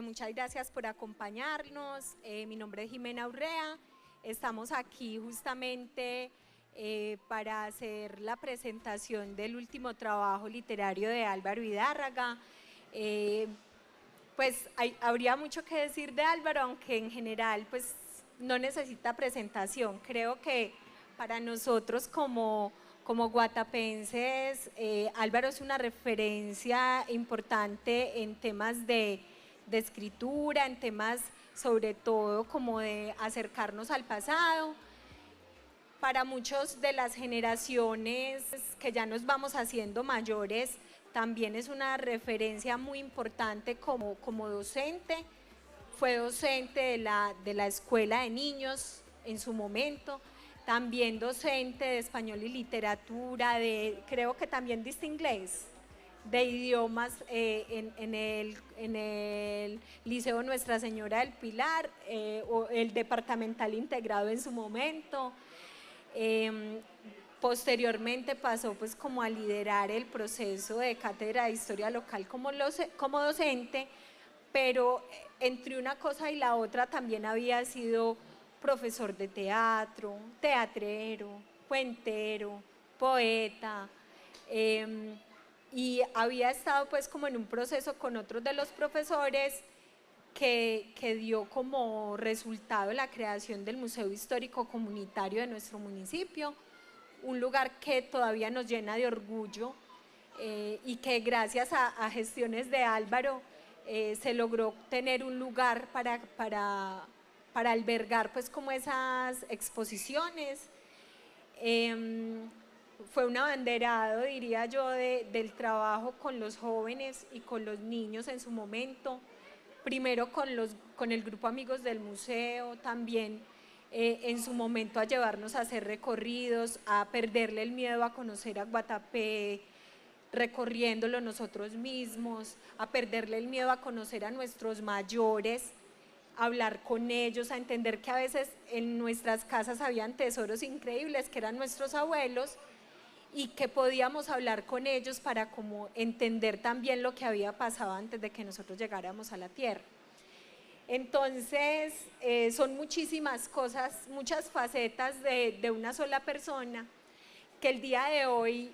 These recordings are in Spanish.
Muchas gracias por acompañarnos. Mi nombre es Jimena Urrea. Estamos aquí justamente para hacer la presentación del último trabajo literario de Álvaro Hidárraga. Pues habría mucho que decir de Álvaro, aunque en general pues no necesita presentación. Creo que para nosotros como guatapenses, Álvaro es una referencia importante en temas de escritura, en temas sobre todo como de acercarnos al pasado. Para muchos de las generaciones que ya nos vamos haciendo mayores, también es una referencia muy importante como docente. Fue docente de la Escuela de Niños en su momento, también docente de español y literatura, creo que también diste inglés, de idiomas en el Liceo Nuestra Señora del Pilar, o el departamental integrado en su momento. Posteriormente pasó pues como a liderar el proceso de cátedra de historia local como docente, pero entre una cosa y la otra también había sido profesor de teatro, teatrero, cuentero, poeta, y había estado pues como en un proceso con otros de los profesores que dio como resultado la creación del Museo Histórico Comunitario de nuestro municipio, un lugar que todavía nos llena de orgullo, y que gracias a gestiones de Álvaro se logró tener un lugar para albergar pues como esas exposiciones. Fue un abanderado, diría yo, del trabajo con los jóvenes y con los niños en su momento, primero con el grupo Amigos del Museo, también en su momento a llevarnos a hacer recorridos, a perderle el miedo a conocer a Guatapé, recorriéndolo nosotros mismos, a perderle el miedo a conocer a nuestros mayores, a hablar con ellos, a entender que a veces en nuestras casas habían tesoros increíbles que eran nuestros abuelos y que podíamos hablar con ellos para como entender también lo que había pasado antes de que nosotros llegáramos a la tierra. Entonces, son muchísimas cosas, muchas facetas de una sola persona, que el día de hoy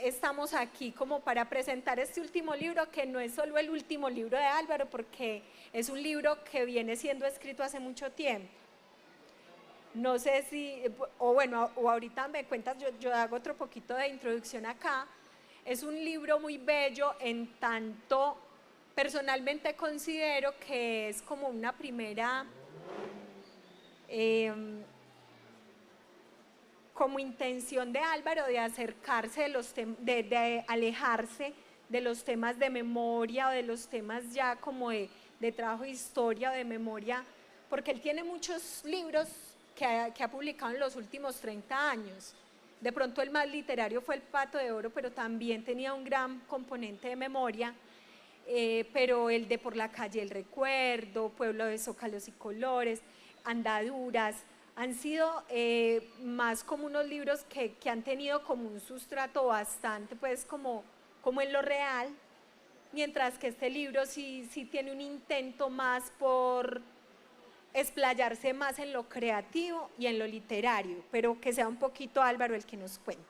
estamos aquí como para presentar este último libro, que no es solo el último libro de Álvaro, porque es un libro que viene siendo escrito hace mucho tiempo. No sé si, o bueno, o ahorita me cuentas, yo hago otro poquito de introducción acá. Es un libro muy bello en tanto personalmente considero que es como una primera como intención de Álvaro de acercarse de alejarse de los temas de memoria o de los temas ya como de trabajo de historia o de memoria, porque él tiene muchos libros que ha publicado en los últimos 30 años. De pronto el más literario fue El Pato de Oro, pero también tenía un gran componente de memoria, pero el de Por la calle el recuerdo, Pueblo de Zócalos y Colores, Andaduras, han sido más como unos libros que han tenido como un sustrato bastante pues como en lo real, mientras que este libro sí tiene un intento más por explayarse más en lo creativo y en lo literario, pero que sea un poquito Álvaro el que nos cuente.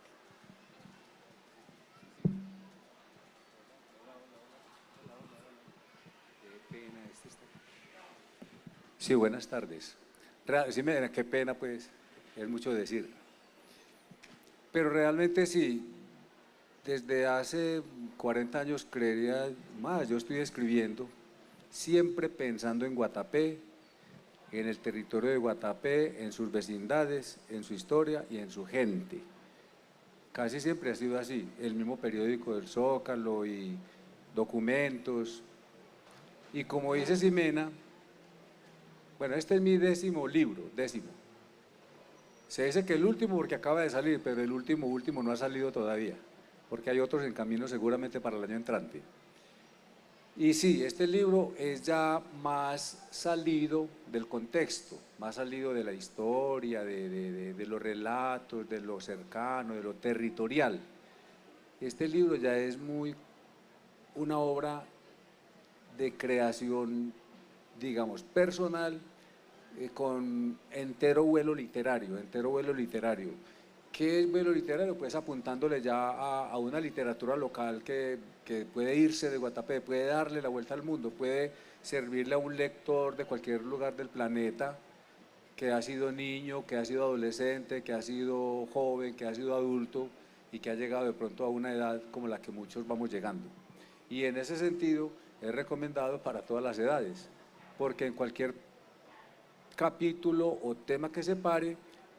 Sí, buenas tardes. Sí, qué pena, pues, es mucho decir. Pero realmente sí, desde hace 40 años, creería más, yo estoy escribiendo, siempre pensando en Guatapé, en el territorio de Guatapé, en sus vecindades, en su historia y en su gente. Casi siempre ha sido así, el mismo periódico del Zócalo y documentos. Y como dice Ximena, bueno, este es mi 10º libro, 10º. Se dice que el último porque acaba de salir, pero el último no ha salido todavía, porque hay otros en camino seguramente para el año entrante. Y sí, este libro es ya más salido del contexto, más salido de la historia, de los relatos, de lo cercano, de lo territorial. Este libro ya es muy una obra de creación digamos, personal, con entero vuelo literario, entero vuelo literario. ¿Qué es vuelo literario? Pues apuntándole ya a una literatura local que puede irse de Guatapé, puede darle la vuelta al mundo, puede servirle a un lector de cualquier lugar del planeta, que ha sido niño, que ha sido adolescente, que ha sido joven, que ha sido adulto y que ha llegado de pronto a una edad como la que muchos vamos llegando. Y en ese sentido es recomendado para todas las edades, porque en cualquier capítulo o tema que se pare,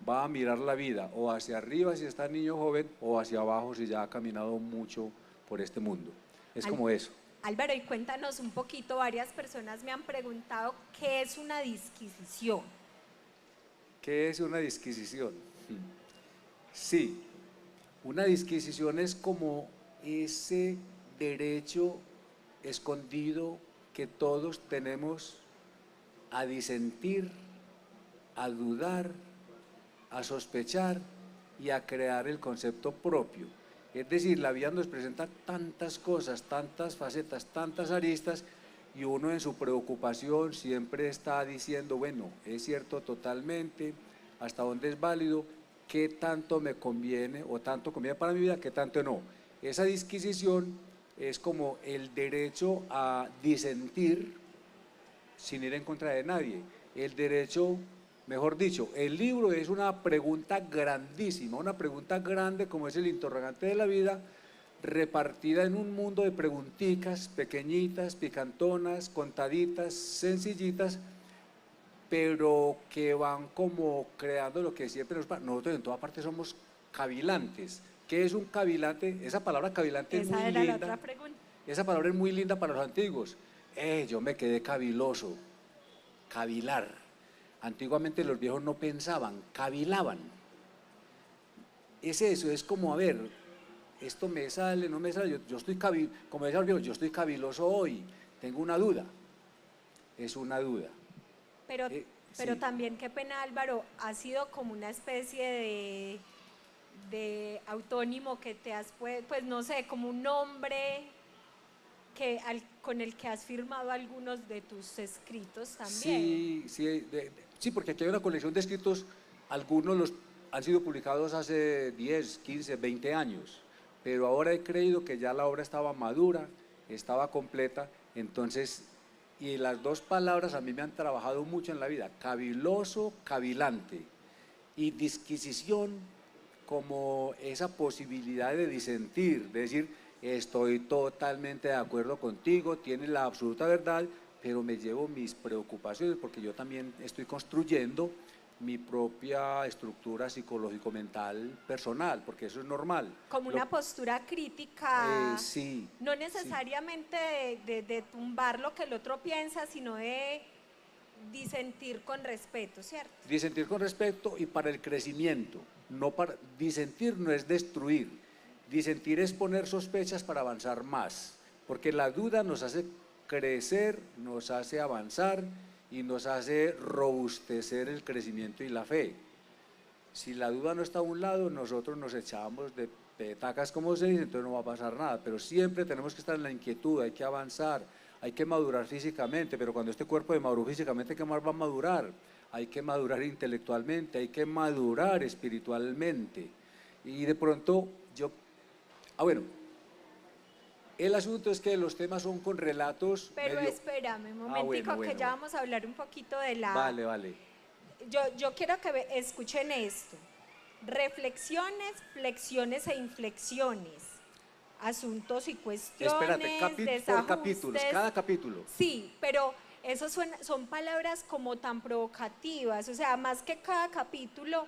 va a mirar la vida o hacia arriba si está niño joven o hacia abajo si ya ha caminado mucho por este mundo. Es como eso. Álvaro, y cuéntanos un poquito, varias personas me han preguntado qué es una disquisición. ¿Qué es una disquisición? Sí, una disquisición es como ese derecho escondido que todos tenemos a disentir, a dudar, a sospechar y a crear el concepto propio. Es decir, la vida nos presenta tantas cosas, tantas facetas, tantas aristas, y uno en su preocupación siempre está diciendo, bueno, es cierto totalmente, hasta dónde es válido, qué tanto me conviene o tanto conviene para mi vida, qué tanto no. Esa disquisición es como el derecho a disentir sin ir en contra de nadie, el derecho, mejor dicho, el libro es una pregunta grandísima, una pregunta grande como es el interrogante de la vida, repartida en un mundo de preguntitas pequeñitas, picantonas, contaditas, sencillitas, pero que van como creando lo que siempre nos pasa. Nosotros en toda parte somos cavilantes. ¿Qué es un cavilante? Esa palabra cavilante es muy linda. Esa era la otra pregunta. Esa palabra es muy linda para los antiguos. Yo me quedé caviloso, cavilar. Antiguamente los viejos no pensaban, cavilaban. Es eso, es como, a ver, esto me sale, no me sale, yo estoy como decía el viejo, yo estoy caviloso hoy, tengo una duda, es una duda. Pero sí. También, qué pena Álvaro, ha sido como una especie de autónimo que te has, pues no sé, como un nombre con el que has firmado algunos de tus escritos también. Sí, porque aquí hay una colección de escritos, algunos han sido publicados hace 10, 15, 20 años, pero ahora he creído que ya la obra estaba madura, estaba completa, entonces, y las dos palabras a mí me han trabajado mucho en la vida, caviloso, cavilante, y disquisición como esa posibilidad de disentir, de decir, estoy totalmente de acuerdo contigo, tienes la absoluta verdad, pero me llevo mis preocupaciones porque yo también estoy construyendo mi propia estructura psicológico-mental personal, porque eso es normal. Como una postura crítica, sí, no necesariamente sí. de tumbar lo que el otro piensa, sino de disentir con respeto, ¿cierto? Disentir con respeto y para el crecimiento, disentir no es destruir, disentir es poner sospechas para avanzar más, porque la duda nos hace crecer, nos hace avanzar y nos hace robustecer el crecimiento y la fe. Si la duda no está a un lado, nosotros nos echamos de petacas, como se dice, entonces no va a pasar nada, pero siempre tenemos que estar en la inquietud, hay que avanzar, hay que madurar físicamente, pero cuando este cuerpo de maduró físicamente, ¿qué más va a madurar? Hay que madurar intelectualmente, hay que madurar espiritualmente. Y de pronto bueno, el asunto es que los temas son con relatos. Pero espérame un momentico, que ya vamos a hablar un poquito de la... Vale. Yo quiero que escuchen esto. Reflexiones, flexiones e inflexiones. Asuntos y cuestiones. Espérate, por capítulos, cada capítulo. Sí, pero esos son palabras como tan provocativas, o sea, más que cada capítulo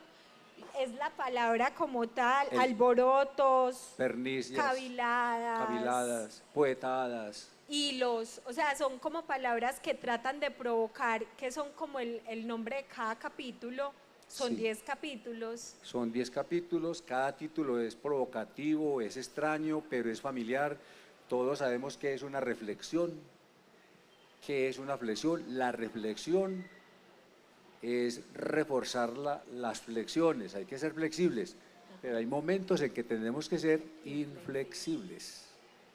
es la palabra como tal, alborotos, pernicias, caviladas, poetadas. Hilos, o sea, son como palabras que tratan de provocar, que son como el nombre de cada capítulo. Son 10 capítulos. Son 10 capítulos, cada título es provocativo, es extraño, pero es familiar. Todos sabemos que es una reflexión. ¿Qué es una flexión? La reflexión es reforzar las flexiones, hay que ser flexibles, pero hay momentos en que tenemos que ser inflexibles.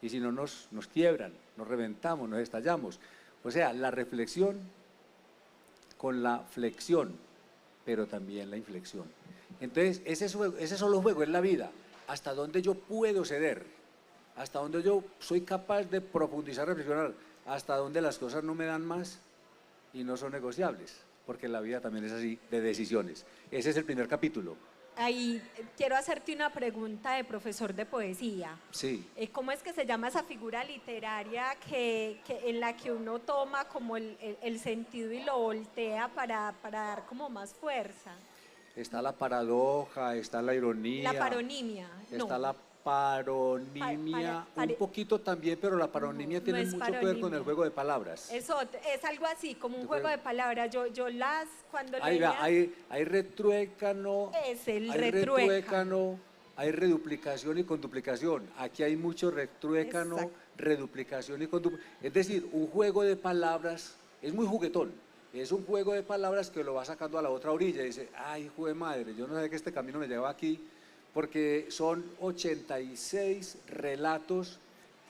Y si no nos quiebran, nos reventamos, nos estallamos. O sea, la reflexión con la flexión, pero también la inflexión. Entonces, ese solo juego es la vida. Hasta dónde yo puedo ceder, hasta dónde yo soy capaz de profundizar, reflexionar, hasta dónde las cosas no me dan más y no son negociables, porque la vida también es así, de decisiones. Ese es el primer capítulo. Ahí quiero hacerte una pregunta de profesor de poesía. Sí. ¿Cómo es que se llama esa figura literaria en la que uno toma como el sentido y lo voltea para dar como más fuerza? Está la paradoja, está la ironía. La paronimia. Está No. la paronimia, un poquito también, pero la paronimia No, tiene no es mucho que ver con el paronimia. juego de palabras. Es algo así, como un juego de palabras. Cuando Ahí leía, va, hay retruécano, es el hay retruécano, hay reduplicación y conduplicación. Aquí hay mucho retruécano, Exacto. reduplicación y conduplicación. Es decir, un juego de palabras es muy juguetón. Es un juego de palabras que lo va sacando a la otra orilla y dice, ay, hijo de madre, yo no sé que este camino me lleva aquí, porque son 86 relatos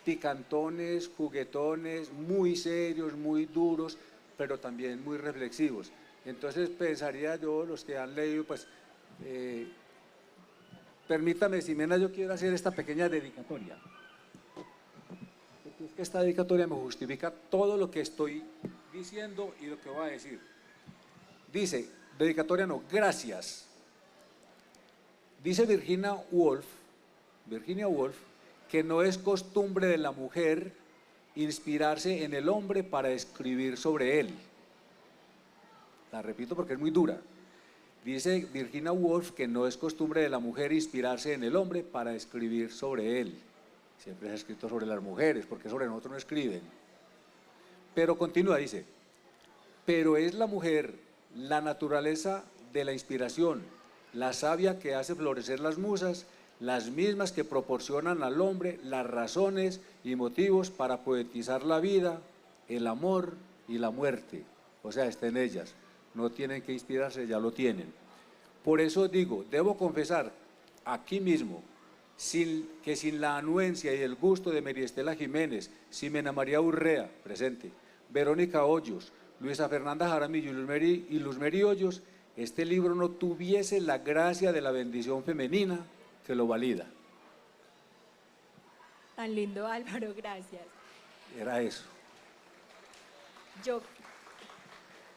picantones, juguetones, muy serios, muy duros, pero también muy reflexivos. Entonces pensaría yo, los que han leído, pues, permítame, Ximena, yo quiero hacer esta pequeña dedicatoria. Porque es que esta dedicatoria me justifica todo lo que estoy diciendo y lo que voy a decir. Dice, dedicatoria no, gracias. Dice Virginia Woolf, que no es costumbre de la mujer inspirarse en el hombre para escribir sobre él. La repito porque es muy dura. Dice Virginia Woolf que no es costumbre de la mujer inspirarse en el hombre para escribir sobre él. Siempre se ha escrito sobre las mujeres, porque sobre nosotros no escriben. Pero continúa, dice, pero es la mujer la naturaleza de la inspiración, la savia que hace florecer las musas, las mismas que proporcionan al hombre las razones y motivos para poetizar la vida, el amor y la muerte. O sea, está en ellas. No tienen que inspirarse, ya lo tienen. Por eso digo, debo confesar aquí mismo, que sin la anuencia y el gusto de María Estela Jiménez, Ximena María Urrea, presente, Verónica Hoyos, Luisa Fernanda Jaramillo y Luz Meri Hoyos, este libro no tuviese la gracia de la bendición femenina que lo valida. Tan lindo, Álvaro, gracias. Era eso. Yo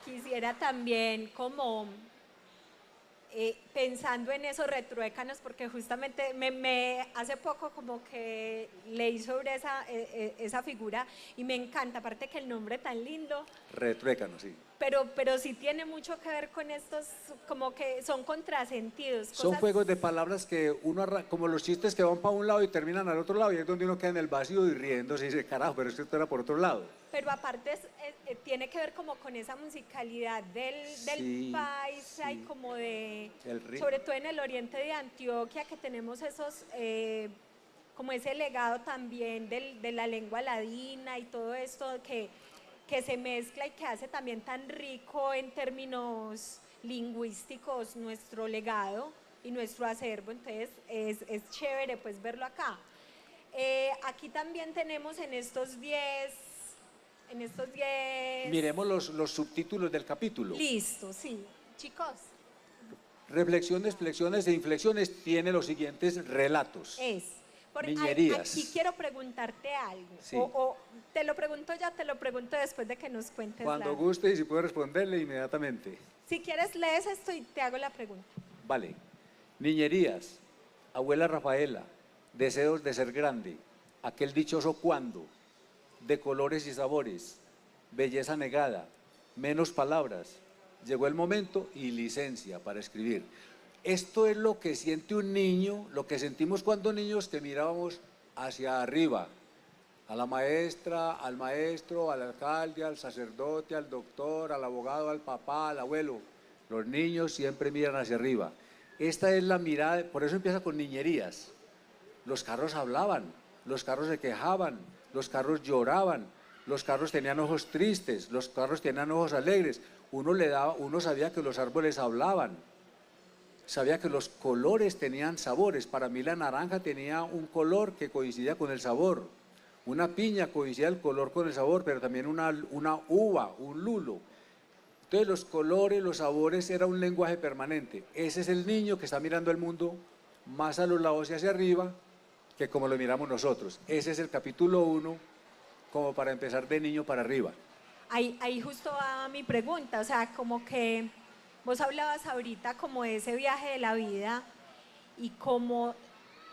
quisiera también como pensando en esos retruécanos, porque justamente hace poco como que leí sobre esa figura y me encanta, aparte que el nombre tan lindo. Retruécano, sí. Pero sí tiene mucho que ver con estos, como que son contrasentidos. Son juegos de palabras que uno, como los chistes que van para un lado y terminan al otro lado, y es donde uno queda en el vacío y riéndose y dice, carajo, pero esto era por otro lado. Pero aparte tiene que ver como con esa musicalidad del paisa, sí. Y como sobre todo en el oriente de Antioquia, que tenemos esos, como ese legado también de la lengua ladina y todo esto que se mezcla y que hace también tan rico en términos lingüísticos nuestro legado y nuestro acervo. Entonces es chévere pues verlo acá. Aquí también tenemos en estos 10... Miremos los subtítulos del capítulo. Listo, sí. Chicos. Reflexiones, flexiones e inflexiones tiene los siguientes relatos. Niñerías. Aquí quiero preguntarte algo. Sí. O te lo pregunto ya, te lo pregunto después de que nos cuentes. Cuando guste y si puedo responderle inmediatamente. Si quieres, lees esto y te hago la pregunta. Vale. Niñerías. Abuela Rafaela. Deseos de ser grande. Aquel dichoso cuándo. De colores y sabores. Belleza negada. Menos palabras. Llegó el momento y licencia para escribir. Esto es lo que siente un niño, lo que sentimos cuando niños que mirábamos hacia arriba, a la maestra, al maestro, al alcalde, al sacerdote, al doctor, al abogado, al papá, al abuelo. Los niños siempre miran hacia arriba. Esta es la mirada, por eso empieza con niñerías. Los carros hablaban, los carros se quejaban, los carros lloraban, los carros tenían ojos tristes, los carros tenían ojos alegres. Uno sabía que los árboles hablaban. Sabía que los colores tenían sabores. Para mí la naranja tenía un color que coincidía con el sabor. Una piña coincidía el color con el sabor, pero también una uva, un lulo. Entonces los colores, los sabores era un lenguaje permanente. Ese es el niño que está mirando el mundo más a los lados y hacia arriba que como lo miramos nosotros. Ese es el capítulo 1, como para empezar de niño para arriba. Ahí justo va mi pregunta, o sea, como que vos hablabas ahorita como de ese viaje de la vida y cómo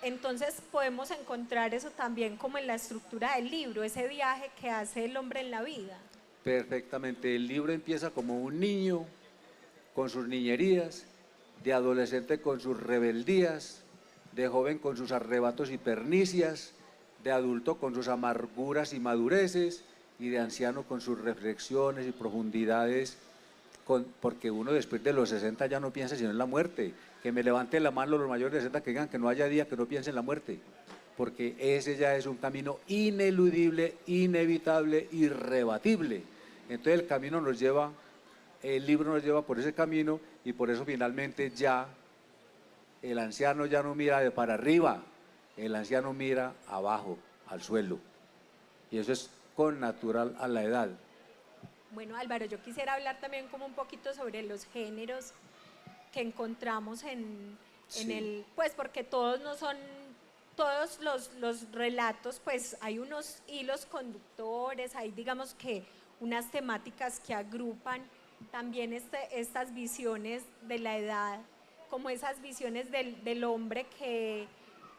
entonces podemos encontrar eso también como en la estructura del libro, ese viaje que hace el hombre en la vida. Perfectamente. El libro empieza como un niño con sus niñerías, de adolescente con sus rebeldías, de joven con sus arrebatos y pernicias, de adulto con sus amarguras y madureces, y de anciano con sus reflexiones y profundidades, porque uno después de los 60 ya no piensa sino en la muerte. Que me levante la mano los mayores de 60 que digan que no haya día que no piense en la muerte, porque ese ya es un camino ineludible, inevitable, irrebatible. Entonces el camino nos lleva, el libro nos lleva por ese camino, y por eso finalmente ya el anciano ya no mira de para arriba, el anciano mira abajo, al suelo. Y eso es con natural a la edad. Bueno, Álvaro, yo quisiera hablar también como un poquito sobre los géneros que encontramos en Sí. el, pues porque todos no son, todos los relatos, pues hay unos hilos conductores, hay digamos que unas temáticas que agrupan también estas visiones de la edad, como esas visiones del hombre que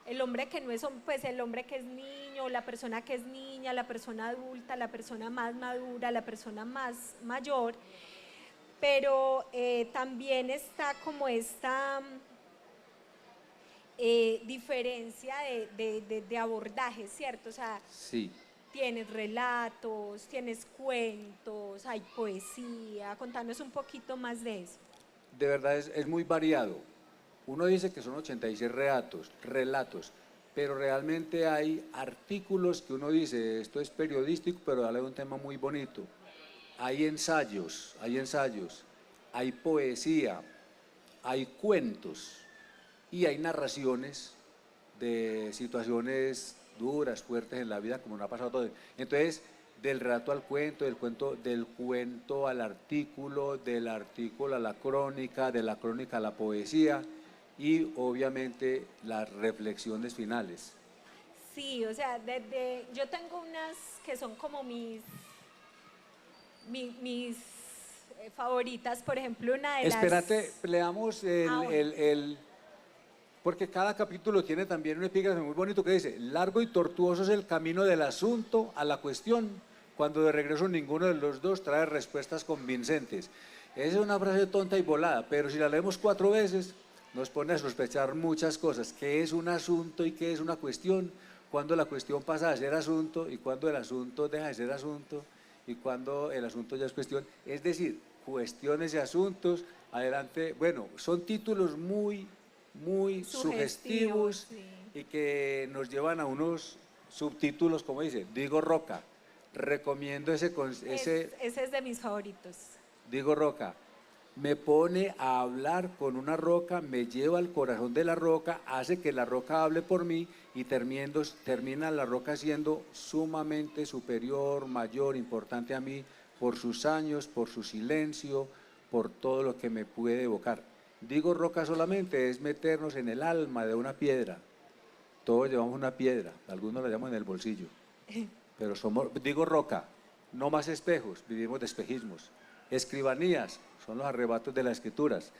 el hombre que no es, pues el hombre que es niño, la persona que es niña, la persona adulta, la persona más madura, la persona más mayor, pero también está como esta diferencia de abordaje, ¿cierto? O sea, Sí. tienes relatos, tienes cuentos, hay poesía, contanos un poquito más de eso. De verdad es muy variado. Uno dice que son 86 relatos, pero realmente hay artículos que uno dice, esto es periodístico, pero habla de un tema muy bonito. Hay ensayos, hay poesía, hay cuentos y hay narraciones de situaciones duras, fuertes en la vida, como nos ha pasado todo. Entonces, del relato al cuento, del cuento al artículo, del artículo a la crónica, de la crónica a la poesía, y obviamente las reflexiones finales. Sí, o sea, yo tengo unas que son como mis favoritas, por ejemplo, una de las... Espérate, leamos Bueno. porque cada capítulo tiene también un epígrafe muy bonito que dice: largo y tortuoso es el camino del asunto a la cuestión, cuando de regreso ninguno de los dos trae respuestas convincentes. Esa es una frase tonta y volada, pero si la leemos 4 veces, nos pone a sospechar muchas cosas. ¿Qué es un asunto y qué es una cuestión? Cuando la cuestión pasa a ser asunto y cuando el asunto deja de ser asunto y cuando el asunto ya es cuestión. Es decir, cuestiones y asuntos, adelante. Bueno, son títulos muy sugestivos Sí. y que nos llevan a unos subtítulos, como dice, Diego Roca. Recomiendo Ese es de mis favoritos. Diego Roca. Me pone a hablar con una roca, me lleva al corazón de la roca, hace que la roca hable por mí y termina la roca siendo sumamente superior, mayor, importante a mí por sus años, por su silencio, por todo lo que me puede evocar. Digo roca solamente es meternos en el alma de una piedra. Todos llevamos una piedra, algunos la llaman en el bolsillo, pero digo roca, no más espejos, vivimos de espejismos. Escribanías son los arrebatos de las escrituras.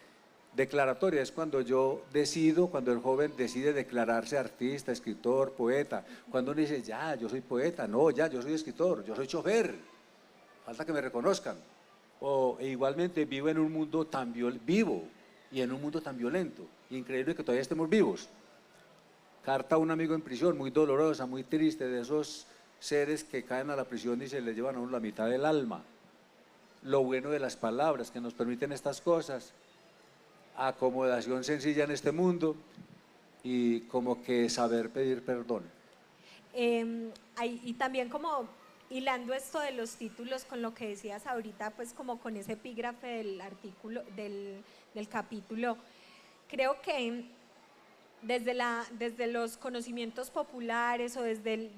Declaratoria es cuando yo decido, cuando el joven decide declararse artista, escritor, poeta. Cuando uno dice, ya, yo soy poeta, no, ya, yo soy escritor, yo soy chofer, falta que me reconozcan. O igualmente vivo en un mundo vivo y en un mundo tan violento. Increíble que todavía estemos vivos. Carta a un amigo en prisión, muy dolorosa, muy triste, de esos seres que caen a la prisión y se les llevan a uno la mitad del alma. Lo bueno de las palabras que nos permiten estas cosas, acomodación sencilla en este mundo y como que saber pedir perdón. Y también como hilando esto de los títulos con lo que decías ahorita, pues como con ese epígrafe del artículo, del capítulo, creo que desde los conocimientos populares o desde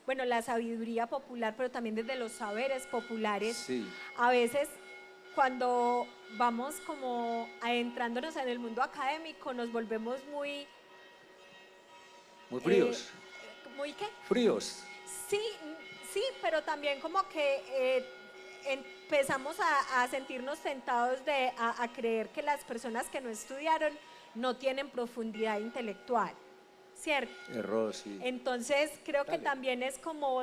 bueno, la sabiduría popular, pero también desde los saberes populares, Sí. a veces cuando vamos como adentrándonos en el mundo académico, nos volvemos muy, Muy fríos. ¿muy qué? Fríos. Sí, sí, pero también como que empezamos a sentirnos tentados a creer que las personas que no estudiaron no tienen profundidad intelectual, ¿cierto? Error, sí. Entonces creo que Dale. también es como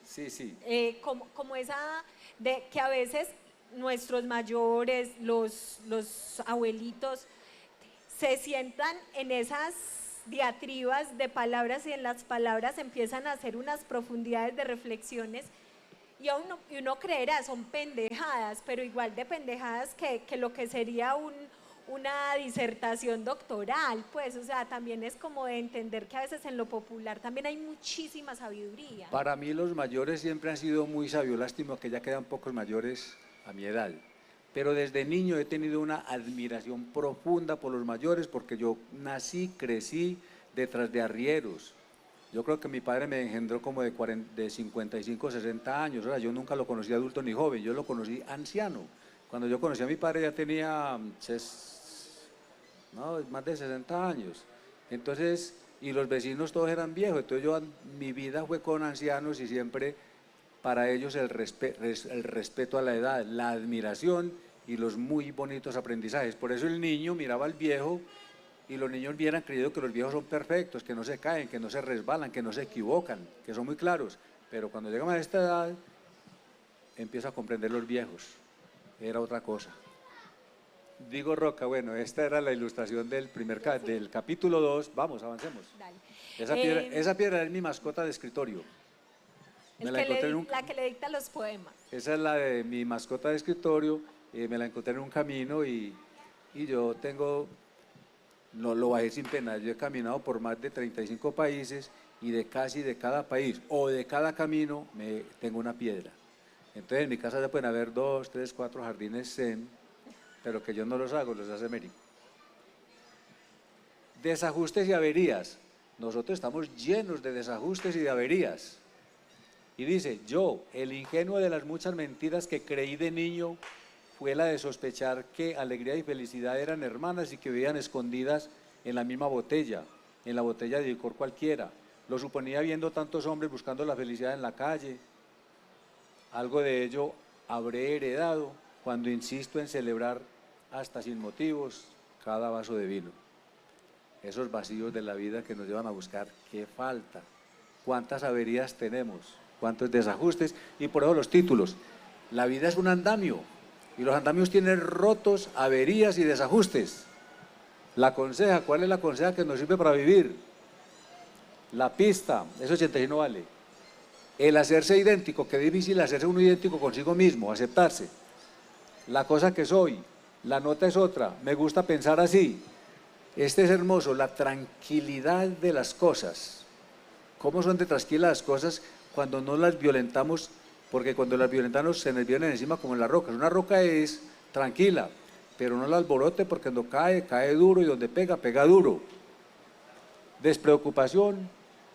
Sí, sí. como esa de que a veces nuestros mayores, los abuelitos, se sientan en esas diatribas de palabras y en las palabras empiezan a hacer unas profundidades de reflexiones y uno creerá, son pendejadas, pero igual de pendejadas que lo que sería una disertación doctoral, pues, o sea, también es como de entender que a veces en lo popular también hay muchísima sabiduría. Para mí los mayores siempre han sido muy sabios, lástima que ya quedan pocos mayores a mi edad. Pero desde niño he tenido una admiración profunda por los mayores porque yo nací, crecí detrás de arrieros. Yo creo que mi padre me engendró como de 55, 60 años. O sea, yo nunca lo conocí adulto ni joven, yo lo conocí anciano. Cuando yo conocí a mi padre ya tenía más de 60 años. Entonces, y los vecinos todos eran viejos. Entonces mi vida fue con ancianos y siempre para ellos el respeto a la edad, la admiración y los muy bonitos aprendizajes. Por eso el niño miraba al viejo y los niños hubieran creído que los viejos son perfectos, que no se caen, que no se resbalan, que no se equivocan, que son muy claros. Pero cuando llegan a esta edad, empiezo a comprender los viejos. Era otra cosa. Digo Roca, bueno, esta era la ilustración del del capítulo 2. Vamos, avancemos. Dale. Esa piedra es mi mascota de escritorio. La que le dicta los poemas. Esa es la de mi mascota de escritorio, me la encontré en un camino y yo tengo, no lo bajé sin pena, yo he caminado por más de 35 países y de casi de cada país o de cada camino tengo una piedra. Entonces en mi casa ya pueden haber 2, 3, 4 jardines zen, pero que yo no los hago, los hace Mary. Desajustes y averías. Nosotros estamos llenos de desajustes y de averías. Y dice, yo, el ingenuo de las muchas mentiras que creí de niño, fue la de sospechar que alegría y felicidad eran hermanas y que vivían escondidas en la misma botella, en la botella de licor cualquiera. Lo suponía viendo tantos hombres buscando la felicidad en la calle. Algo de ello habré heredado cuando insisto en celebrar hasta sin motivos cada vaso de vino. Esos vacíos de la vida que nos llevan a buscar, ¿qué falta? ¿Cuántas averías tenemos? ¿Cuántos desajustes? Y por eso los títulos. La vida es un andamio y los andamios tienen rotos, averías y desajustes. La conseja, ¿cuál es la conseja que nos sirve para vivir? La pista, eso 86 no vale. El hacerse idéntico, qué difícil hacerse uno idéntico consigo mismo, aceptarse. La cosa que soy, la nota es otra, me gusta pensar así. Este es hermoso, la tranquilidad de las cosas. ¿Cómo son de tranquilas las cosas cuando no las violentamos? Porque cuando las violentamos se nos vienen encima como en la roca. Una roca es tranquila, pero no la alborote porque cuando cae, cae duro y donde pega, pega duro. Despreocupación,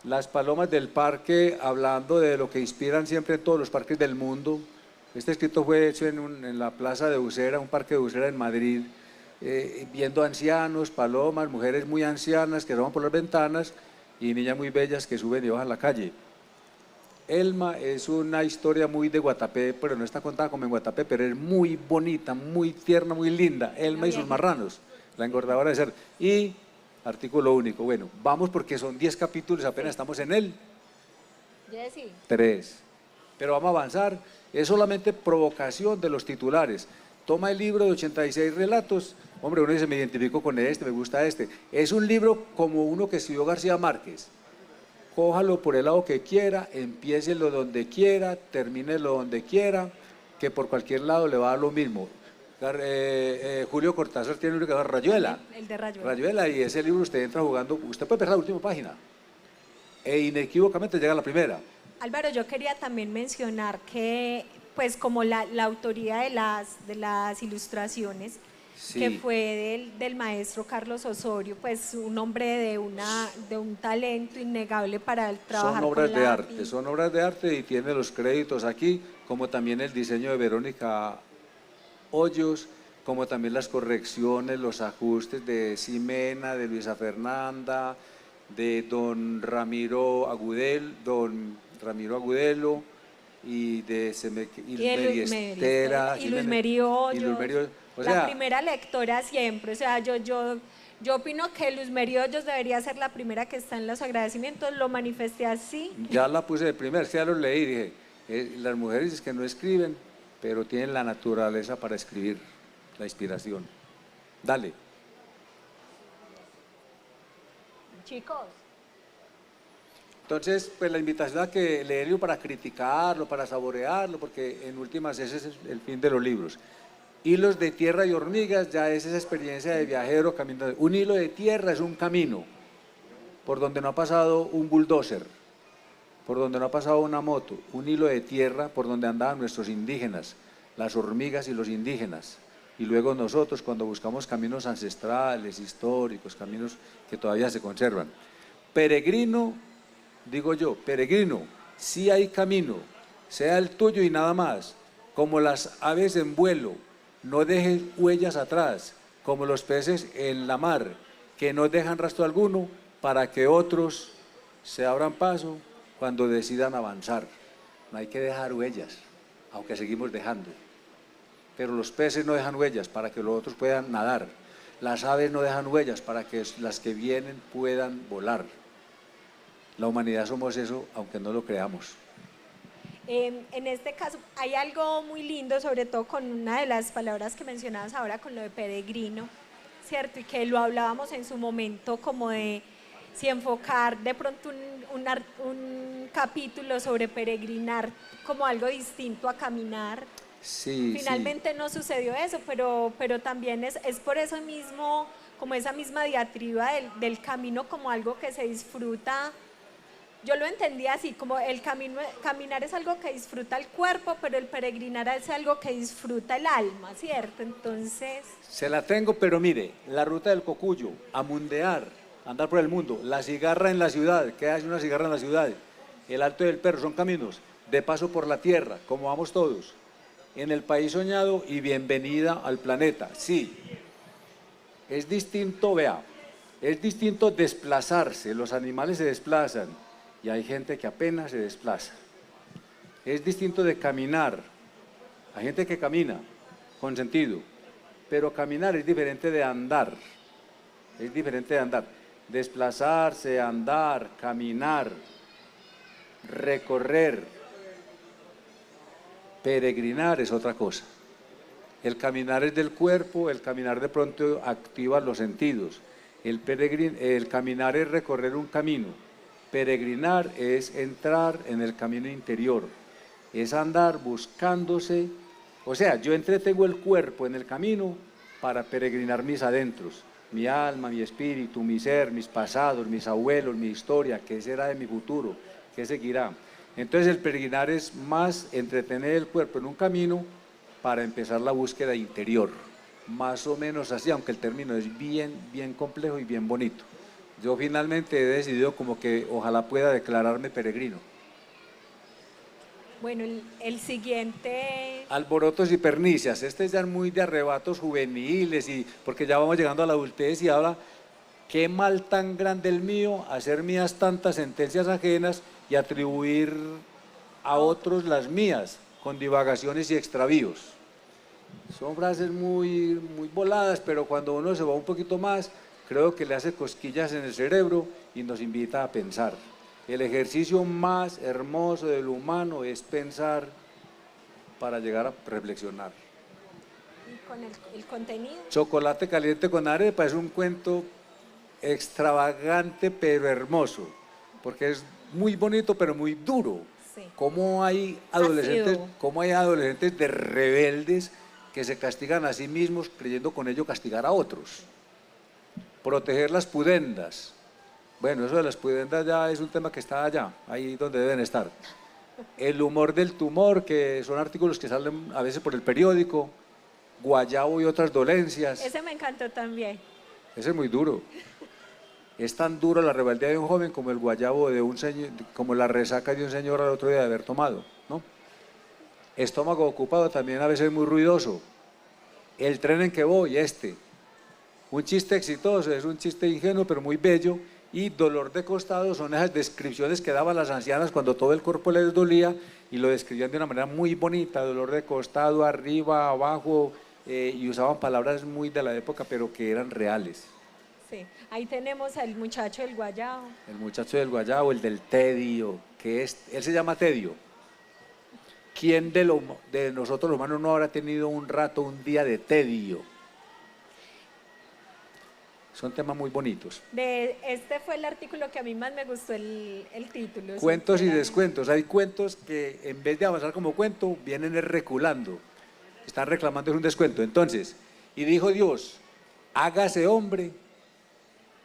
las palomas del parque hablando de lo que inspiran siempre en todos los parques del mundo. Este escrito fue hecho en la plaza de Usera, un parque de Usera en Madrid, viendo ancianos, palomas, mujeres muy ancianas que asoman por las ventanas y niñas muy bellas que suben y bajan la calle. Elma es una historia muy de Guatapé, pero no está contada como en Guatapé, pero es muy bonita, muy tierna, muy linda. Elma y sus marranos, la engordadora de ser. Y artículo único. Bueno, vamos porque son 10 capítulos, apenas estamos en él. 3. Pero vamos a avanzar. Es solamente provocación de los titulares. Toma el libro de 86 relatos. Hombre, uno dice, me identifico con este, me gusta este. Es un libro como uno que escribió García Márquez. Cójalo por el lado que quiera, empiécelo donde quiera, termínelo donde quiera, que por cualquier lado le va a dar lo mismo. Julio Cortázar tiene un libro que se llama Rayuela. El de Rayuela. Rayuela, y ese libro usted entra jugando, usted puede empezar la última página e inequívocamente llega a la primera. Álvaro, yo quería también mencionar que, pues como la autoría de las ilustraciones, Sí. que fue del maestro Carlos Osorio, pues un hombre de un talento innegable para el trabajar Son obras con de lápiz. arte, son obras de arte y tiene los créditos aquí, como también el diseño de Verónica Hoyos, como también las correcciones, los ajustes de Ximena, de Luisa Fernanda, de don Ramiro Agudelo y de Ilmeri Estera, Y Luis Meri Hoyos, y Luis Meri Hoyos. O la sea, primera lectora siempre, o sea, yo opino que Luis Meri Hoyos debería ser la primera que está en los agradecimientos, lo manifesté así. ya la puse de primer, ya los leí, dije, las mujeres es que no escriben, pero tienen la naturaleza para escribir, la inspiración. Dale. Chicos. Entonces, pues la invitación a que leerlo para criticarlo, para saborearlo, porque en últimas ese es el fin de los libros. Hilos de tierra y hormigas, ya es esa experiencia de viajero caminando. Un hilo de tierra es un camino por donde no ha pasado un bulldozer, por donde no ha pasado una moto. Un hilo de tierra por donde andaban nuestros indígenas, las hormigas y los indígenas. Y luego nosotros cuando buscamos caminos ancestrales, históricos, caminos que todavía se conservan. Peregrino, digo yo, peregrino, sí hay camino, sea el tuyo y nada más. Como las aves en vuelo, no dejes huellas atrás, como los peces en la mar, que no dejan rastro alguno para que otros se abran paso cuando decidan avanzar. No hay que dejar huellas, aunque seguimos dejando. Pero los peces no dejan huellas para que los otros puedan nadar. Las aves no dejan huellas para que las que vienen puedan volar. La humanidad somos eso, aunque no lo creamos. En este caso hay algo muy lindo, sobre todo con una de las palabras que mencionabas ahora con lo de peregrino, ¿cierto? Y que lo hablábamos en su momento como de si enfocar de pronto un capítulo sobre peregrinar como algo distinto a caminar. Sí, Finalmente no sucedió eso, pero también es por eso mismo, como esa misma diatriba del camino como algo que se disfruta. Yo lo entendía así, como el caminar es algo que disfruta el cuerpo, pero el peregrinar es algo que disfruta el alma, ¿cierto? Entonces... Se la tengo, pero mire, la ruta del cocuyo, amundear, andar por el mundo, la cigarra en la ciudad, ¿qué hace una cigarra en la ciudad? El Alto del Perro, son caminos de paso por la tierra, como vamos todos, en el país soñado y bienvenida al planeta. Sí, es distinto, vea, es distinto desplazarse, los animales se desplazan y hay gente que apenas se desplaza. Es distinto de caminar, hay gente que camina con sentido, pero caminar es diferente de andar, es diferente de andar. Desplazarse, andar, caminar, recorrer, peregrinar es otra cosa. El caminar es del cuerpo, el caminar de pronto activa los sentidos. El caminar es recorrer un camino. Peregrinar es entrar en el camino interior, es andar buscándose. O sea, yo entretengo el cuerpo en el camino para peregrinar mis adentros, mi alma, mi espíritu, mi ser, mis pasados, mis abuelos, mi historia, qué será de mi futuro, qué seguirá. Entonces el peregrinar es más entretener el cuerpo en un camino para empezar la búsqueda interior, más o menos así, aunque el término es bien complejo y bien bonito. Yo finalmente he decidido como que ojalá pueda declararme peregrino. Bueno, el siguiente... Alborotos y pernicias, este ya es muy de arrebatos juveniles, y porque ya vamos llegando a la adultez y habla, qué mal tan grande el mío, hacer mías tantas sentencias ajenas y atribuir a otros las mías, con divagaciones y extravíos. Son frases muy voladas, pero cuando uno se va un poquito más, creo que le hace cosquillas en el cerebro y nos invita a pensar. El ejercicio más hermoso del humano es pensar para llegar a reflexionar. ¿Y con el contenido? Chocolate caliente con arepa es un cuento extravagante pero hermoso, porque es muy bonito pero muy duro. Sí. ¿Cómo hay adolescentes de rebeldes que se castigan a sí mismos creyendo con ello castigar a otros? Proteger las pudendas. Bueno, eso de las pudendas ya es un tema que está allá, ahí donde deben estar. El humor del tumor, que son artículos que salen a veces por el periódico, guayabo y otras dolencias. Ese me encantó también. Ese es muy duro. Es tan duro la rebeldía de un joven como el guayabo de un señor, como la resaca de un señor al otro día de haber tomado, ¿no? Estómago ocupado también a veces muy ruidoso. El tren en que voy, un chiste exitoso, es un chiste ingenuo pero muy bello. Y dolor de costado son esas descripciones que daban las ancianas cuando todo el cuerpo les dolía y lo describían de una manera muy bonita, dolor de costado, arriba, abajo, y usaban palabras muy de la época pero que eran reales. Sí, ahí tenemos al muchacho del guayabo. El muchacho del guayabo, el del tedio, él se llama Tedio. ¿Quién de nosotros los humanos no habrá tenido un rato, un día de tedio? Son temas muy bonitos. Este fue el artículo que a mí más me gustó el título. Cuentos y descuentos. Hay cuentos que en vez de avanzar como cuento, vienen reculando. Están reclamando un descuento. Entonces, y dijo Dios, hágase hombre,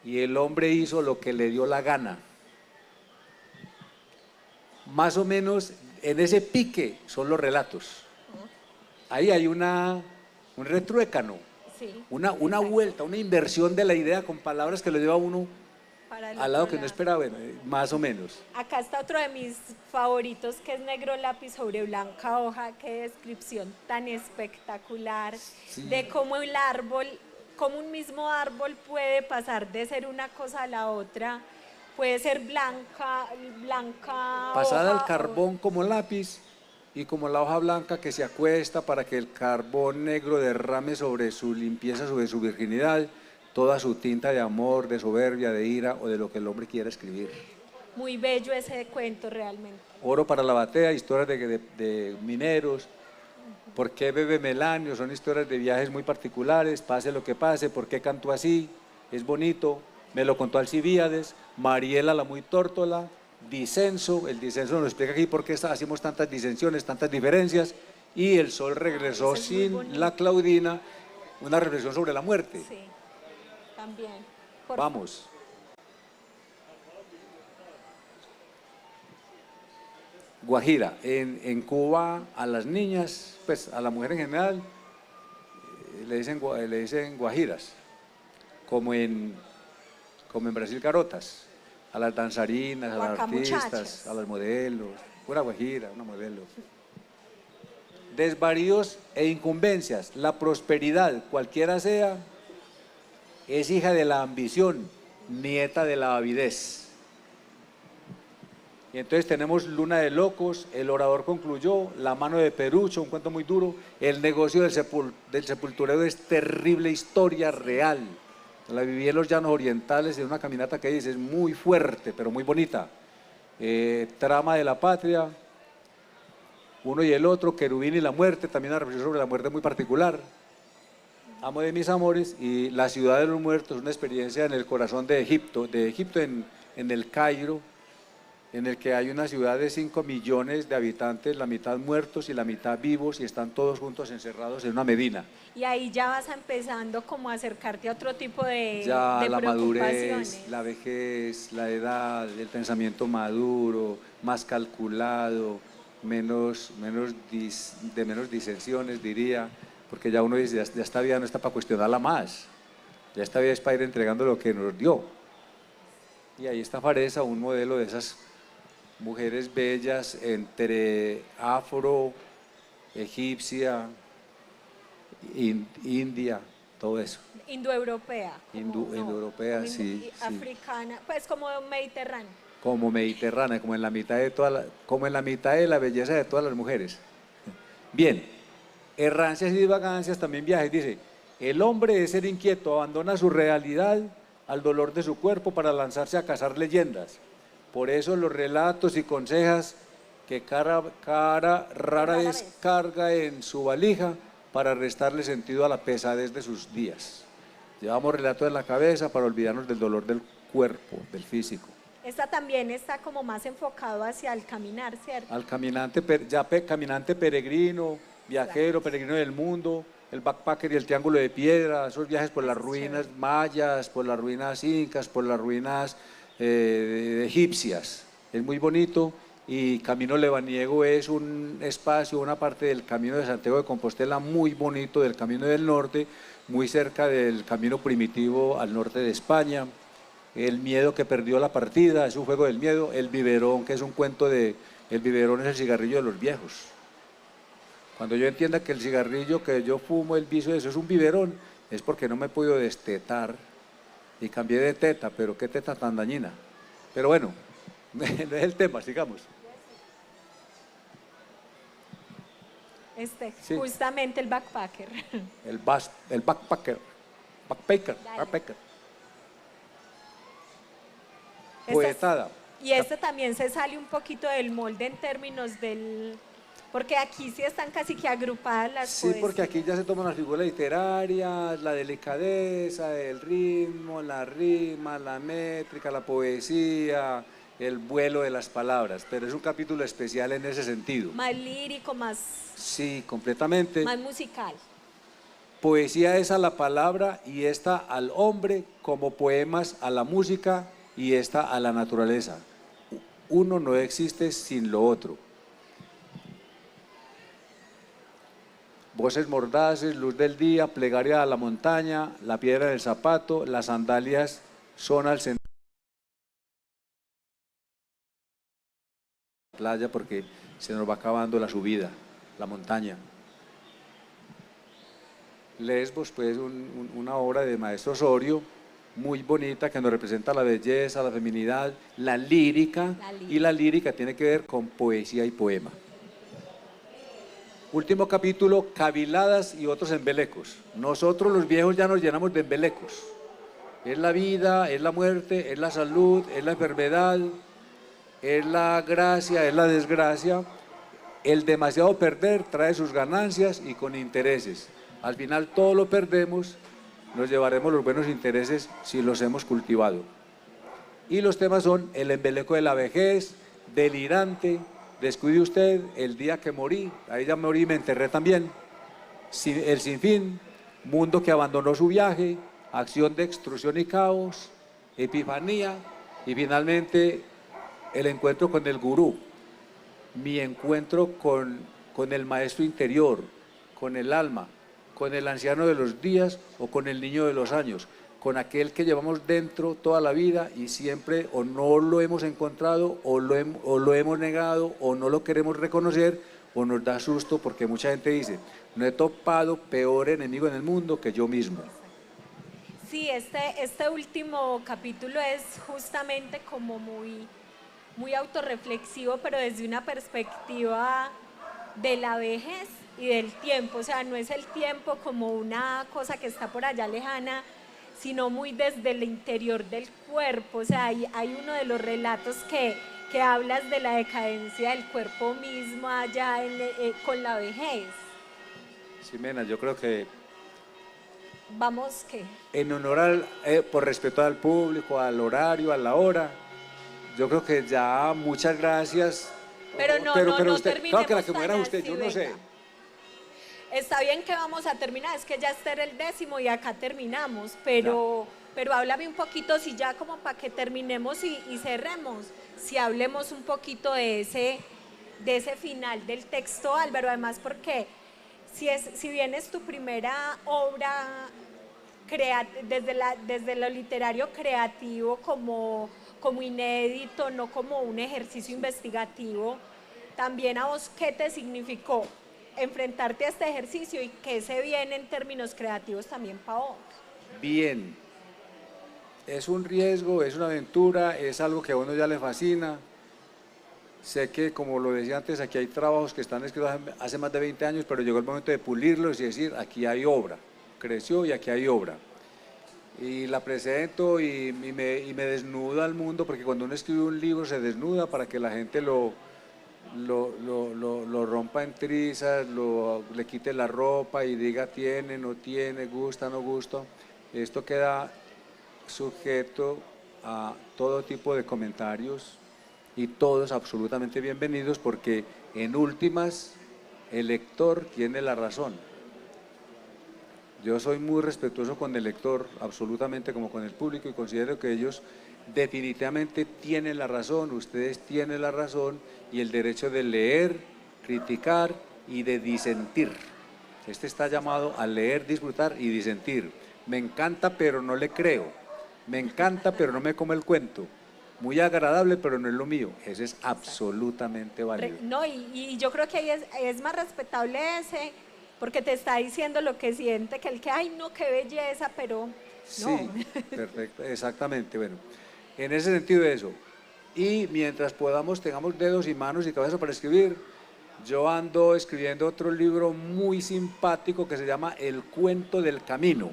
y el hombre hizo lo que le dio la gana. Más o menos en ese pique son los relatos. Ahí hay un retruécano. Sí, una vuelta, una inversión de la idea con palabras que lo lleva a uno al lado que no esperaba, bueno, más o menos. Acá está otro de mis favoritos, que es negro lápiz sobre blanca hoja. Qué descripción tan espectacular, sí, de cómo el árbol, cómo un mismo árbol puede pasar de ser una cosa a la otra. Puede ser blanca pasada hoja, al carbón como lápiz, y como la hoja blanca que se acuesta para que el carbón negro derrame sobre su limpieza, sobre su virginidad, toda su tinta de amor, de soberbia, de ira o de lo que el hombre quiera escribir. Muy bello ese cuento realmente. Oro para la batea, historias de mineros. ¿Por qué bebe Melanio? Son historias de viajes muy particulares, pase lo que pase. ¿Por qué cantó así? Es bonito. Me lo contó Alcibíades. Mariela la muy tórtola. Disenso, el disenso nos explica aquí por qué hacemos tantas disensiones, tantas diferencias, y el sol regresó sin la Claudina, una reflexión sobre la muerte. Sí, también. Vamos. Guajira, en Cuba a las niñas, pues a la mujer en general, le dicen guajiras, como en Brasil garotas. A las danzarinas, a las artistas, a las modelos, una guajira, una modelo. Desvaríos e incumbencias. La prosperidad, cualquiera sea, es hija de la ambición, nieta de la avidez. Y entonces tenemos Luna de Locos, El orador concluyó, La mano de Perucho, un cuento muy duro, El negocio del sepulturero es terrible historia real. La viví en los llanos orientales en una caminata que dice, es muy fuerte, pero muy bonita. Trama de la patria, Uno y el otro, Querubín y la muerte, también una reflexión sobre la muerte muy particular. Amo de mis amores y La ciudad de los muertos, una experiencia en el corazón de Egipto en el Cairo, en el que hay una ciudad de 5 millones de habitantes, la mitad muertos y la mitad vivos, y están todos juntos encerrados en una medina. Y ahí ya vas empezando como a acercarte a otro tipo de la preocupaciones. Madurez, la vejez, la edad, el pensamiento maduro, más calculado, menos disensiones, diría, porque ya uno dice, ya esta vida no está para cuestionarla más, ya esta vida es para ir entregando lo que nos dio. Y ahí está Faresa, un modelo de esas mujeres bellas entre afro, egipcia, india, todo eso. Indoeuropea. Indoeuropea, sí. Africana, pues como mediterránea. Como mediterránea, como en la mitad de la belleza de todas las mujeres. Bien, errancias y divagancias, también viajes, dice, el hombre es ser inquieto, abandona su realidad al dolor de su cuerpo para lanzarse a cazar leyendas. Por eso los relatos y consejas que rara vez carga en su valija para restarle sentido a la pesadez de sus días. Llevamos relatos en la cabeza para olvidarnos del dolor del cuerpo, del físico. Esta también está como más enfocado hacia el caminar, ¿cierto? Al caminante, caminante peregrino, viajero, peregrino del mundo, el backpacker y el triángulo de piedra, esos viajes por las ruinas mayas, por las ruinas incas, por las ruinas egipcias. Es muy bonito y Camino Lebaniego es un espacio, una parte del Camino de Santiago de Compostela muy bonito, del Camino del Norte, muy cerca del camino primitivo al norte de España. El miedo que perdió la partida, es un juego del miedo. El biberón, que es un cuento de... El biberón es el cigarrillo de los viejos. Cuando yo entienda que el cigarrillo que yo fumo, el vicio, eso es un biberón, es porque no me he podido destetar y cambié de teta, pero qué teta tan dañina. Pero bueno, no es el tema, sigamos. Sí. Justamente el backpacker. El backpacker. Backpacker. Poetada. Y también se sale un poquito del molde en términos del... Porque aquí sí están casi que agrupadas las Sí, porque aquí ya se toman las figuras literarias, la delicadeza, el ritmo, la rima, la métrica, la poesía, el vuelo de las palabras, pero es un capítulo especial en ese sentido. Más lírico, más... Sí, completamente. Más musical. Poesía es a la palabra y esta al hombre, como poemas a la música y esta a la naturaleza. Uno no existe sin lo otro. Voces mordaces, luz del día, plegaria a la montaña, la piedra del zapato, las sandalias son al centro de la playa porque se nos va acabando la subida, la montaña. Lesbos, pues, una obra de Maestro Osorio, muy bonita, que nos representa la belleza, la feminidad, la lírica, y la lírica tiene que ver con poesía y poema. Último capítulo, caviladas y otros embelecos. Nosotros los viejos ya nos llenamos de embelecos. Es la vida, es la muerte, es la salud, es la enfermedad, es la gracia, es la desgracia. El demasiado perder trae sus ganancias y con intereses. Al final todo lo perdemos, nos llevaremos los buenos intereses si los hemos cultivado. Y los temas son el embeleco de la vejez, delirante, descuide usted, el día que morí, ahí ya morí y me enterré también, el sinfín, mundo que abandonó su viaje, acción de extrusión y caos, epifanía y finalmente el encuentro con el gurú, mi encuentro con el maestro interior, con el alma, con el anciano de los días o con el niño de los años, con aquel que llevamos dentro toda la vida y siempre o no lo hemos encontrado o lo hemos negado o no lo queremos reconocer o nos da susto porque mucha gente dice, no he topado peor enemigo en el mundo que yo mismo. Sí, este último capítulo es justamente como muy autorreflexivo, pero desde una perspectiva de la vejez y del tiempo, o sea, no es el tiempo como una cosa que está por allá lejana, sino muy desde el interior del cuerpo. O sea, hay uno de los relatos que hablas de la decadencia del cuerpo mismo allá con la vejez. Ximena, yo creo que... Vamos, ¿qué? En honor por respeto al público, al horario, a la hora, yo creo que ya muchas gracias. Pero no usted, terminemos claro que la que muera tan usted, así, yo no sé. Está bien que vamos a terminar, es que ya este era el 10º y acá terminamos, pero háblame un poquito, si ya como para que terminemos y cerremos, si hablemos un poquito de ese final del texto, Álvaro, además porque si bien es tu primera obra desde lo literario creativo como inédito, no como un ejercicio investigativo, también a vos, ¿qué te significó enfrentarte a este ejercicio y qué se viene en términos creativos también para vos? Bien, es un riesgo, es una aventura, es algo que a uno ya le fascina. Sé que, como lo decía antes, aquí hay trabajos que están escritos hace más de 20 años, pero llegó el momento de pulirlos y decir, aquí hay obra, creció y aquí hay obra. Y la presento y me desnuda al mundo, porque cuando uno escribe un libro se desnuda para que la gente lo rompa en trizas, le quite la ropa y diga tiene, no tiene, gusta, no gusta. Esto queda sujeto a todo tipo de comentarios y todos absolutamente bienvenidos porque en últimas el lector tiene la razón. Yo soy muy respetuoso con el lector, absolutamente como con el público, y considero que ellos definitivamente tienen la razón, ustedes tienen la razón y el derecho de leer, criticar y de disentir. Este está llamado a leer, disfrutar y disentir. Me encanta, pero no le creo. Me encanta, pero no me come el cuento. Muy agradable, pero no es lo mío. Ese es absolutamente válido. No, y yo creo que ahí es más respetable ese, porque te está diciendo lo que siente, que el que, ay, no, qué belleza, pero no. Sí, perfecto, exactamente. Bueno, en ese sentido eso. Y mientras podamos, tengamos dedos y manos y cabeza para escribir, yo ando escribiendo otro libro muy simpático que se llama El cuento del camino.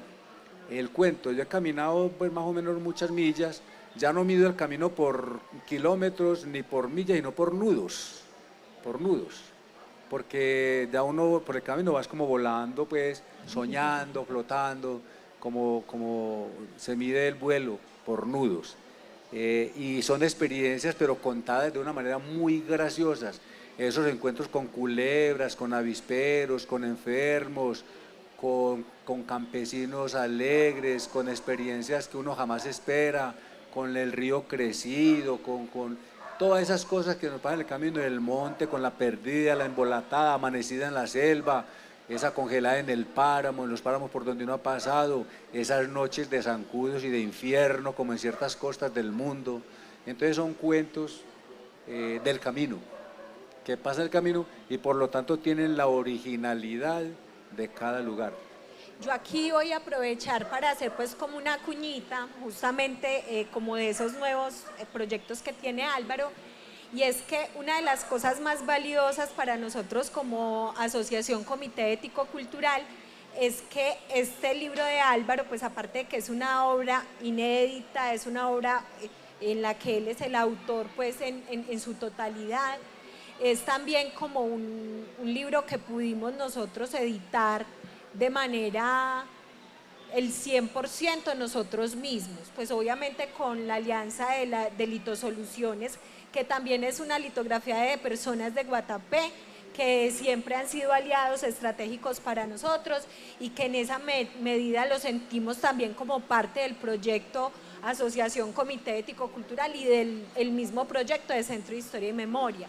El cuento, yo he caminado pues más o menos muchas millas, ya no mido el camino por kilómetros ni por millas, sino por nudos, porque ya uno por el camino vas como volando, pues soñando, flotando, como se mide el vuelo por nudos. Y son experiencias pero contadas de una manera muy graciosas. Esos encuentros con culebras, con avisperos, con enfermos, con campesinos alegres, con experiencias que uno jamás espera, con el río crecido, con todas esas cosas que nos pasan en el camino, en el monte, con la perdida, la embolatada, amanecida en la selva, esa congelada en el páramo, en los páramos por donde uno ha pasado, esas noches de zancudos y de infierno, como en ciertas costas del mundo. Entonces son cuentos del camino, que pasa el camino y por lo tanto tienen la originalidad de cada lugar. Yo aquí voy a aprovechar para hacer pues como una cuñita, justamente como de esos nuevos proyectos que tiene Álvaro, y es que una de las cosas más valiosas para nosotros como Asociación Comité Ético Cultural es que este libro de Álvaro, pues aparte de que es una obra inédita, es una obra en la que él es el autor pues en su totalidad, es también como un libro que pudimos nosotros editar de manera el 100% nosotros mismos, pues obviamente con la alianza de Litosoluciones, que también es una litografía de personas de Guatapé, que siempre han sido aliados estratégicos para nosotros y que en esa medida lo sentimos también como parte del proyecto Asociación Comité Ético Cultural y del mismo proyecto de Centro de Historia y Memoria.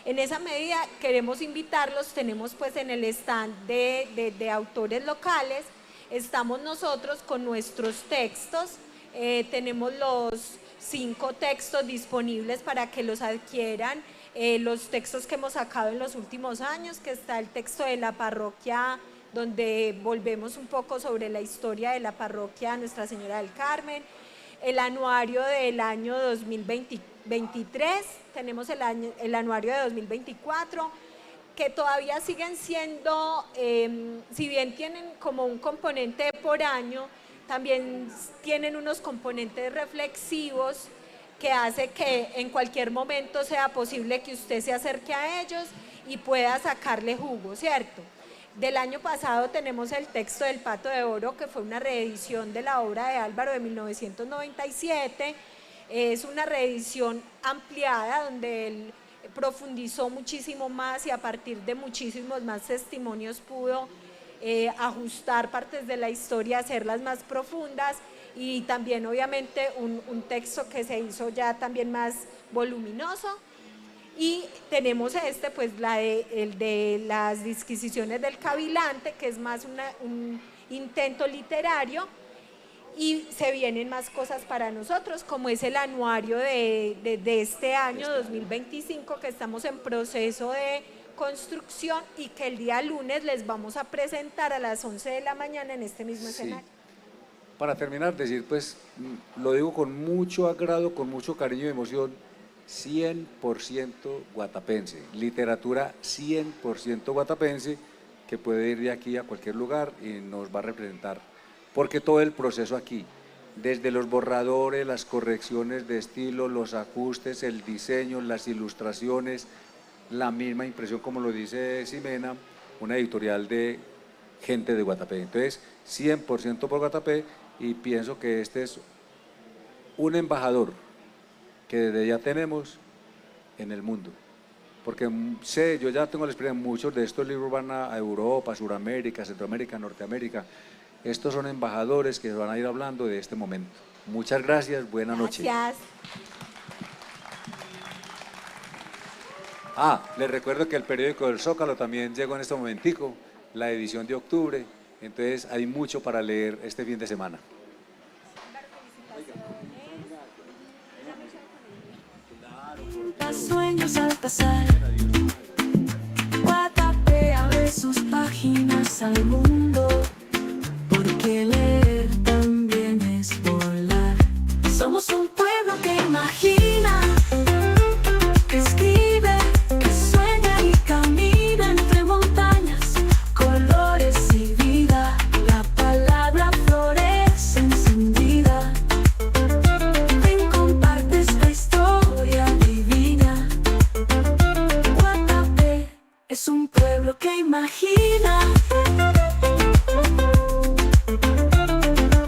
En esa medida queremos invitarlos, tenemos pues en el stand de autores locales, estamos nosotros con nuestros textos, tenemos los 5 textos disponibles para que los adquieran, los textos que hemos sacado en los últimos años, que está el texto de la parroquia, donde volvemos un poco sobre la historia de la parroquia Nuestra Señora del Carmen, el anuario del año 2023, tenemos el anuario de 2024, que todavía siguen siendo, si bien tienen como un componente por año, también tienen unos componentes reflexivos que hace que en cualquier momento sea posible que usted se acerque a ellos y pueda sacarle jugo, ¿cierto? Del año pasado tenemos el texto del Pato de Oro, que fue una reedición de la obra de Álvaro de 1997. Es una reedición ampliada donde él profundizó muchísimo más y a partir de muchísimos más testimonios pudo ajustar partes de la historia, hacerlas más profundas y también obviamente un texto que se hizo ya también más voluminoso. Y tenemos pues el de las disquisiciones del cavilante, que es más un intento literario, y se vienen más cosas para nosotros, como es el anuario de este año 2025, que estamos en proceso de construcción y que el día lunes les vamos a presentar a las 11 de la mañana en este mismo escenario. Para terminar, decir, pues, lo digo con mucho agrado, con mucho cariño y emoción, 100% guatapense, literatura 100% guatapense, que puede ir de aquí a cualquier lugar y nos va a representar, porque todo el proceso aquí, desde los borradores, las correcciones de estilo, los ajustes, el diseño, las ilustraciones, la misma impresión, como lo dice Ximena, una editorial de gente de Guatapé. Entonces, 100% por Guatapé, y pienso que este es un embajador que desde ya tenemos en el mundo. Porque sé, yo ya tengo la experiencia, muchos de estos libros van a Europa, Suramérica, Centroamérica, Norteamérica, Estos son embajadores que van a ir hablando de este momento. Muchas gracias, buena noche. Gracias. Les recuerdo que el periódico del Zócalo también llegó en este momentico, la edición de octubre, entonces hay mucho para leer este fin de semana. Sueños al pasar, Guatapé abre sus páginas al mundo.